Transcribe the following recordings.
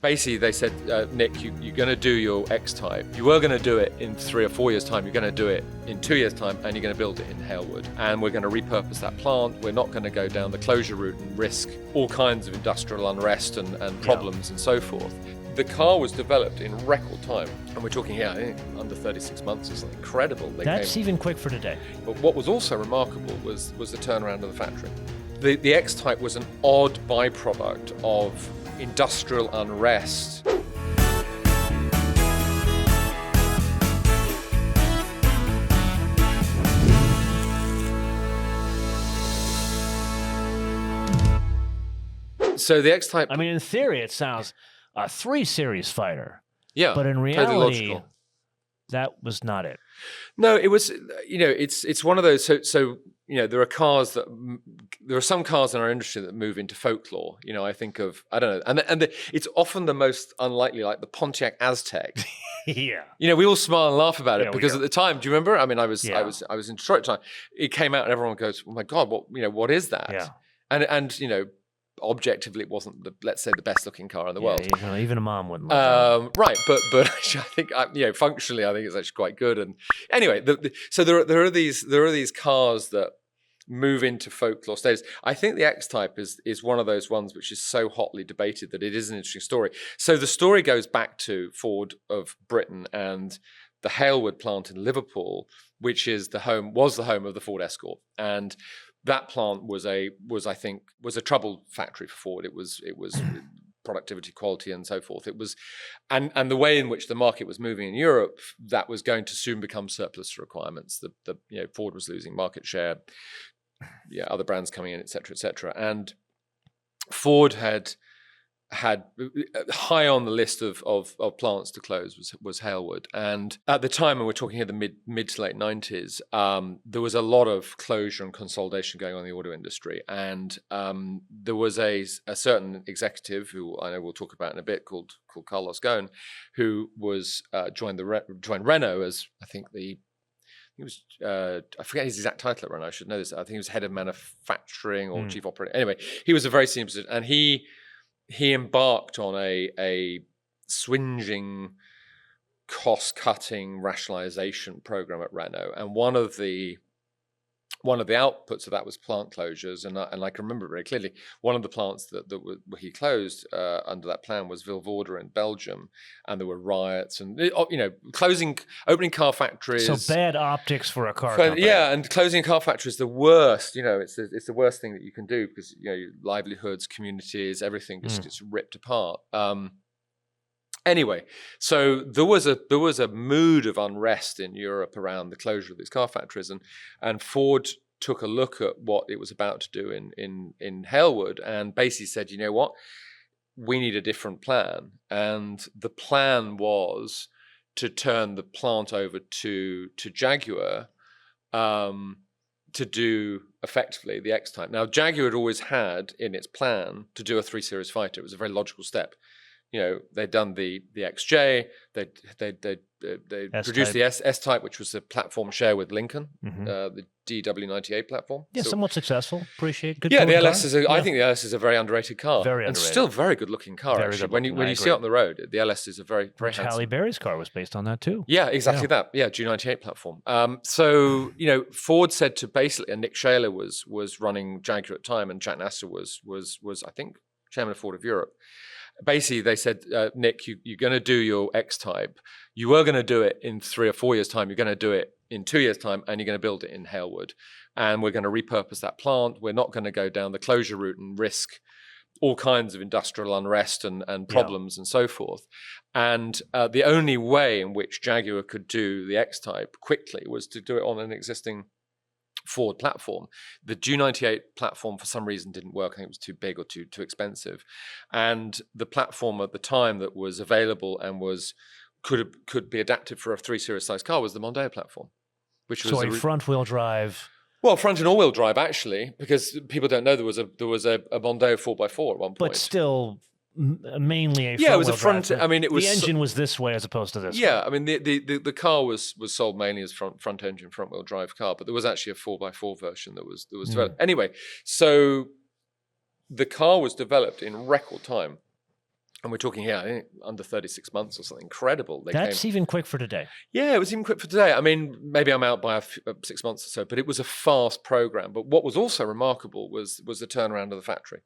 Basically, they said, Nick, you're going to do your X-Type. You were going to do it in 3 or 4 years' time. You're going to do it in 2 years' time, and you're going to build it in Halewood. And we're going to repurpose that plant. We're not going to go down the closure route and risk all kinds of industrial unrest and problems and so forth. The car was developed in record time, and we're talking here, I think, under 36 months or something. Incredible. That's even quick for today. But what was also remarkable was the turnaround of the factory. The X-Type was an odd byproduct of industrial unrest. So the X-Type... I mean, in theory, it sounds a 3 Series fighter. Yeah, but in reality, that was not it. No, it was, it's one of those, so there are some cars in our industry that move into folklore. I think of, I don't know, and it's often the most unlikely, like the Pontiac Aztec. Yeah. We all smile and laugh about it because at the time, do you remember? I mean, I was in Detroit at the time. It came out and everyone goes, "Oh my God, what is that?" Yeah. And objectively, it wasn't let's say the best looking car in the world. Even a mom wouldn't like that. Right, but I think functionally, I think it's actually quite good. And anyway, so there are these cars that move into folklore status. I think the X-Type is one of those ones which is so hotly debated that it is an interesting story. So the story goes back to Ford of Britain and the Halewood plant in Liverpool, which was the home of the Ford Escort. And that plant was a trouble factory for Ford. It was productivity, quality, and so forth. It was, and the way in which the market was moving in Europe, that was going to soon become surplus requirements. Ford was losing market share, other brands coming in, et cetera, and Ford had high on the list of plants to close was Halewood. And at the time, and we're talking here the mid to late 90s, there was a lot of closure and consolidation going on in the auto industry. And there was a certain executive who I know we'll talk about in a bit called Carlos Ghosn, who was joined Renault as he was, I forget his exact title at Renault, I should know this. I think he was head of manufacturing or chief operating. Anyway, he was a very senior position, and he embarked on a swinging, cost-cutting rationalization program at Renault, and one of the outputs of that was plant closures. And I can remember very clearly, one of the plants that he closed under that plan was Vilvoorde in Belgium, and there were riots and opening car factories. So bad optics for a car company. Yeah, and closing a car factory is the worst. It's the worst thing that you can do because livelihoods, communities, everything just gets ripped apart. Anyway, so there was a mood of unrest in Europe around the closure of these car factories, and Ford took a look at what it was about to do in Halewood and basically said, you know what, we need a different plan. And the plan was to turn the plant over to Jaguar to do effectively the X-Type. Now, Jaguar had always had in its plan to do a 3 Series fighter. It was a very logical step. They'd done the XJ, they produced the S-Type, which was a platform share with Lincoln, the DW98 platform. Yeah, so, somewhat successful. Appreciate good. Yeah, the LS I think the LS is a very underrated car. Very underrated. And still a very good looking car, actually. When you see it on the road, the LS is a very, very handsome. Halle Berry's car was based on that too. Yeah, exactly that. Yeah, G98 platform. So, Ford said to basically, and Nick Shaler was running Jaguar at the time, and Jack Nasser was I think, chairman of Ford of Europe. Basically, they said, Nick, you're going to do your X-Type. You were going to do it in 3 or 4 years' time. You're going to do it in 2 years' time, and you're going to build it in Halewood. And we're going to repurpose that plant. We're not going to go down the closure route and risk all kinds of industrial unrest and problems and so forth. And the only way in which Jaguar could do the X-Type quickly was to do it on an existing Ford platform. The G98 platform for some reason didn't work. I think it was too big or too expensive. And the platform at the time that was available and could be adapted for a 3 Series size car was the Mondeo platform, which was a front-wheel drive. Well, front and all-wheel drive actually, because people don't know there was a Mondeo 4x4 at one point. But still, mainly a it was a front. Drive. I mean, it was the engine was this way as opposed to this. Yeah, I mean, the car was sold mainly as front engine, front wheel drive car, but there was actually a 4x4 version that was developed. Anyway, so the car was developed in record time, And we're talking here, I think, under 36 months or something. Incredible. That's even quick for today. Yeah, it was even quick for today. I mean, maybe I'm out by 6 months or so, but it was a fast program. But what was also remarkable was the turnaround of the factory,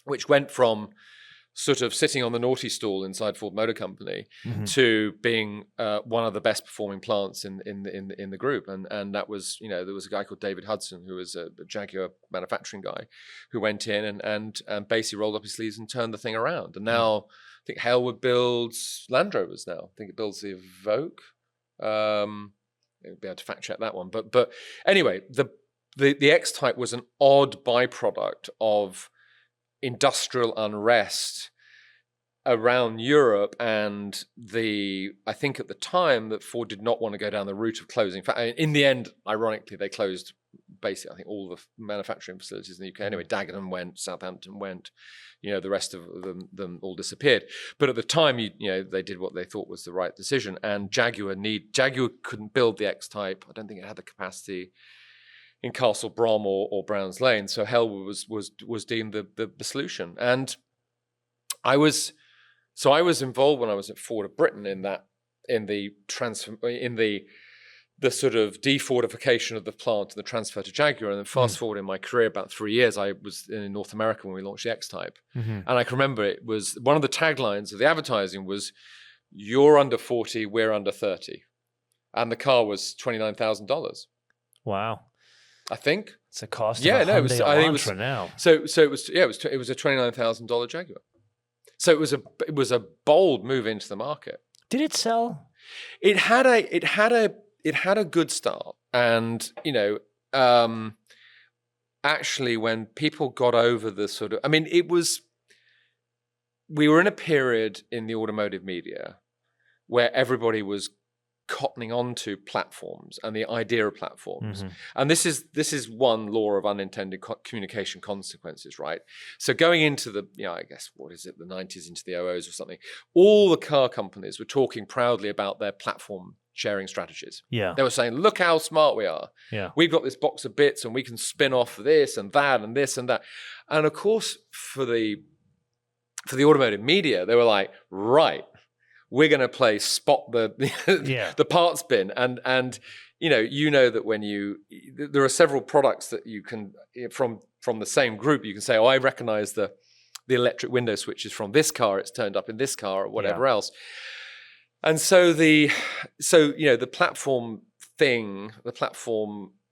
which went from sort of sitting on the naughty stool inside Ford Motor Company to being one of the best performing plants in the group. And that was, there was a guy called David Hudson, who was a Jaguar manufacturing guy, who went in and basically rolled up his sleeves and turned the thing around. And now I think Halewood builds Land Rovers now. I think it builds the Evoque. We'll be able to fact check that one. But anyway, the X-Type was an odd byproduct of industrial unrest around Europe, and I think at the time that Ford did not want to go down the route of closing. In the end, ironically, they closed basically, I think, all the manufacturing facilities in the UK. Anyway, Dagenham went, Southampton went, the rest of them all disappeared. But at the time, they did what they thought was the right decision, and Jaguar couldn't build the X-Type. I don't think it had the capacity in Castle Brom or Browns Lane, so Halewood was deemed the solution. And I was involved when I was at Ford of Britain in the sort of defortification of the plant and the transfer to Jaguar. And then fast forward in my career about 3 years, I was in North America when we launched the X-Type. And I can remember it was one of the taglines of the advertising was, "You're under 40, we're under 30," and the car was $29,000. Wow. I think it's a cost. Yeah, of a no, it was. I think it was now. So it was. Yeah, it was a $29,000 Jaguar. So it was a bold move into the market. Did it sell? It had a good start, and actually, when people got over the sort of, I mean, we were in a period in the automotive media where everybody was cottoning onto platforms and the idea of platforms. And this is one law of unintended communication consequences, right? So going into the, I guess, what is it, the 90s into the 00s or something, all the car companies were talking proudly about their platform sharing strategies. Yeah. They were saying, look how smart we are. Yeah. We've got this box of bits and we can spin off this and that and this and that. And of course, for the automotive media, they were like, right, we're going to play spot the parts bin, and that when there are several products that you can from the same group, you can say, oh, I recognize the electric window switches from this car, it's turned up in this car or whatever else. And so the platform thing,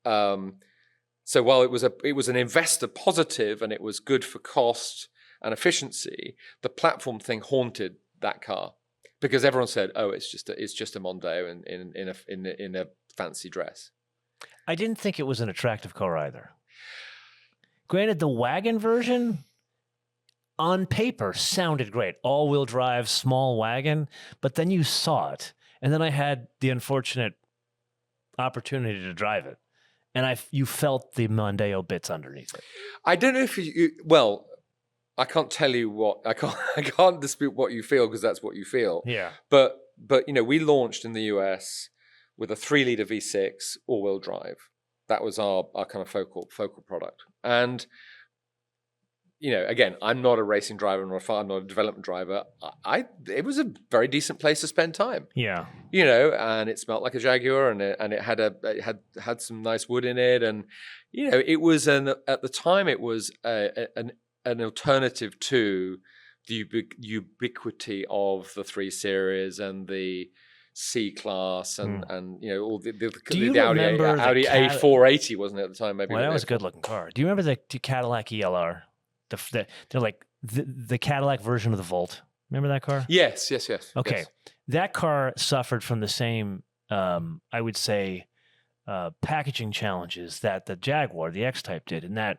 so while it was an investor positive and it was good for cost and efficiency, the platform thing haunted that car. Because everyone said, "Oh, it's just a Mondeo in a fancy dress." I didn't think it was an attractive car either. Granted, the wagon version on paper sounded great, all-wheel drive, small wagon. But then you saw it, and then I had the unfortunate opportunity to drive it, and you felt the Mondeo bits underneath it. I don't know if I can't tell you what I can't dispute what you feel because that's what you feel. Yeah. But we launched in the US with a 3-liter V6 all-wheel drive. That was our kind of focal product. And again, I'm not a racing driver, I'm not a development driver. It was a very decent place to spend time. Yeah. And it smelled like a Jaguar, and it had some nice wood in it, and it was at the time it was an alternative to the ubiquity of the 3 Series and the C-Class and all the Audi A480 wasn't it at the time? Maybe. Well, that was a good-looking car. Do you remember the Cadillac ELR? They're like the Cadillac version of the Volt. Remember that car? Yes. Okay, yes. That car suffered from the same, I would say, packaging challenges that the Jaguar, the X-Type, did, in that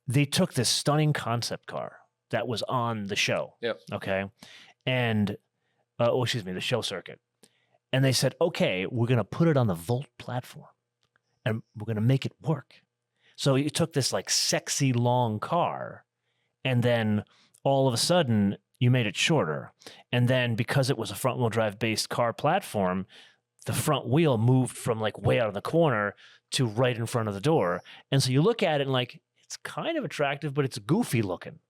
they took this stunning concept car that was on the show. Yep. Okay. And, the show circuit. And they said, okay, we're going to put it on the Volt platform and we're going to make it work. So you took this like sexy long car, and then all of a sudden you made it shorter. And then because it was a front wheel drive based car platform, the front wheel moved from like way out in the corner to right in front of the door. And so you look at it and like, it's kind of attractive, but it's goofy looking.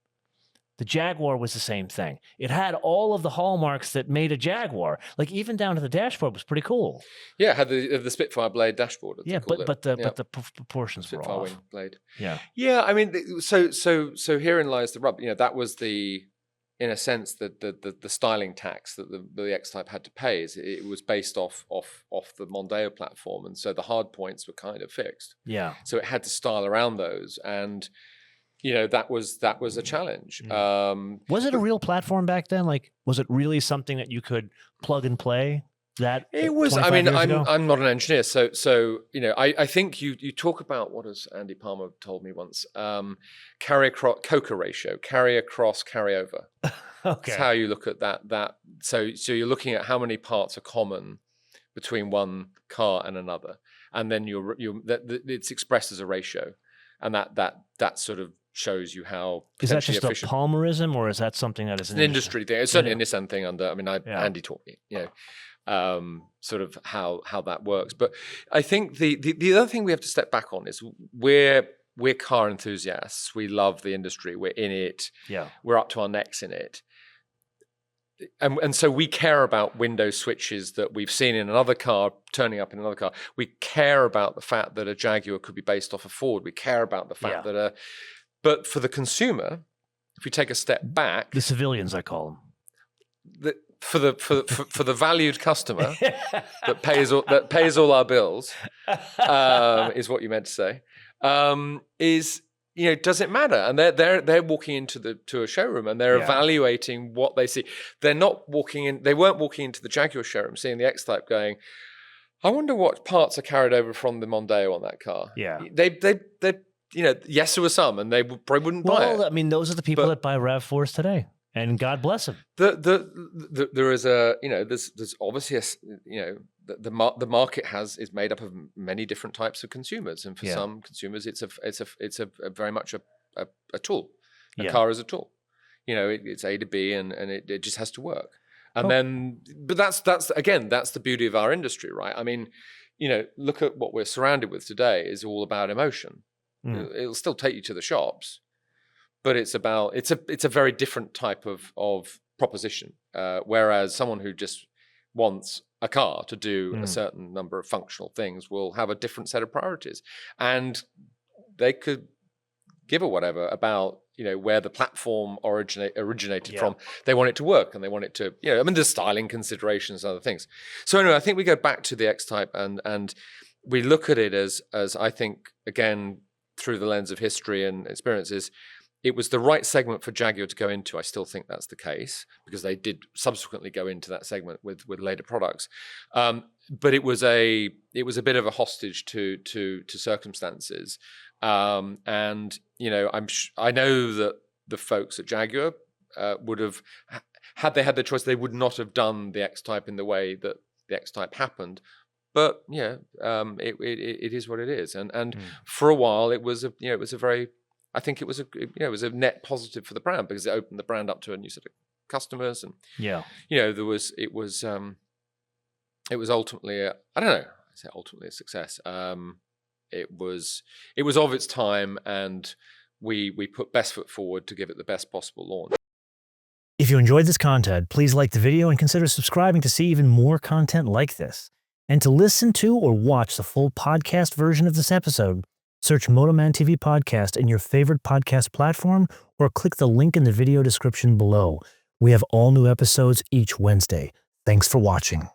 The Jaguar was the same thing. It had all of the hallmarks that made a Jaguar. Like even down to the dashboard was pretty cool. Yeah, it had the Spitfire blade dashboard. Yeah, but the proportions were Spitfire off. wing blade. Yeah. Yeah, I mean, so herein lies the rub. That was in a sense, the styling tax that the X-Type had to pay. Is it was based off the Mondeo platform, and so the hard points were kind of fixed. Yeah. So it had to style around those, and that was a challenge. Was it a real platform back then? Like, was it really something that you could plug and play? That it was. I mean, I'm not an engineer, so I think you talk about, what has Andy Palmer told me once, carry across COCA ratio, carry across, carry over. Okay. That's how you look at that. So you're looking at how many parts are common between one car and another, and then it's expressed as a ratio, and that sort of shows you how is that just efficient. a Palmerism, or is that something that is an industry thing? It's certainly a Nissan thing. Andy taught me, sort of how that works. But I think the other thing we have to step back on is we're car enthusiasts. We love the industry. We're in it. Yeah. We're up to our necks in it. And so we care about window switches that we've seen in another car turning up in another car. We care about the fact that a Jaguar could be based off a Ford. We care about the fact that but for the consumer, if we take a step back, the civilians, I call them, for the valued customer that pays all our bills, is what you meant to say. Is does it matter? And they're walking into a showroom and they're evaluating what they see. They weren't walking into the Jaguar showroom seeing the X-Type going, I wonder what parts are carried over from the Mondeo on that car. Yeah. They yes, there were some, and they probably wouldn't buy it. Well, I mean, those are the people that buy RAV4s today, and God bless them. There is there's obviously the market is made up of many different types of consumers, and for some consumers, it's a very much a tool. A car is a tool. It's A to B, and it just has to work. And but that's the beauty of our industry, right? I mean, look at what we're surrounded with today is all about emotion. It'll still take you to the shops, but it's a very different type of proposition. Whereas someone who just wants a car to do a certain number of functional things will have a different set of priorities, and they could give a whatever about where the platform originated from. They want it to work, and they want it to there's styling considerations and other things. So anyway, I think we go back to the X-Type and we look at it as I think, again, through the lens of history and experiences, it was the right segment for Jaguar to go into. I still think that's the case because they did subsequently go into that segment with later products. But it was a bit of a hostage to circumstances. And I know that the folks at Jaguar would have, had they had their choice, they would not have done the X-Type in the way that the X-Type happened. But it is what it is, and for a while it was a very, I think it was a net positive for the brand because it opened the brand up to a new set of customers, and it was ultimately ultimately a success. It was of its time, and we put best foot forward to give it the best possible launch. If you enjoyed this content, please like the video and consider subscribing to see even more content like this. And to listen to or watch the full podcast version of this episode, search MotoMan TV Podcast in your favorite podcast platform or click the link in the video description below. We have all new episodes each Wednesday. Thanks for watching.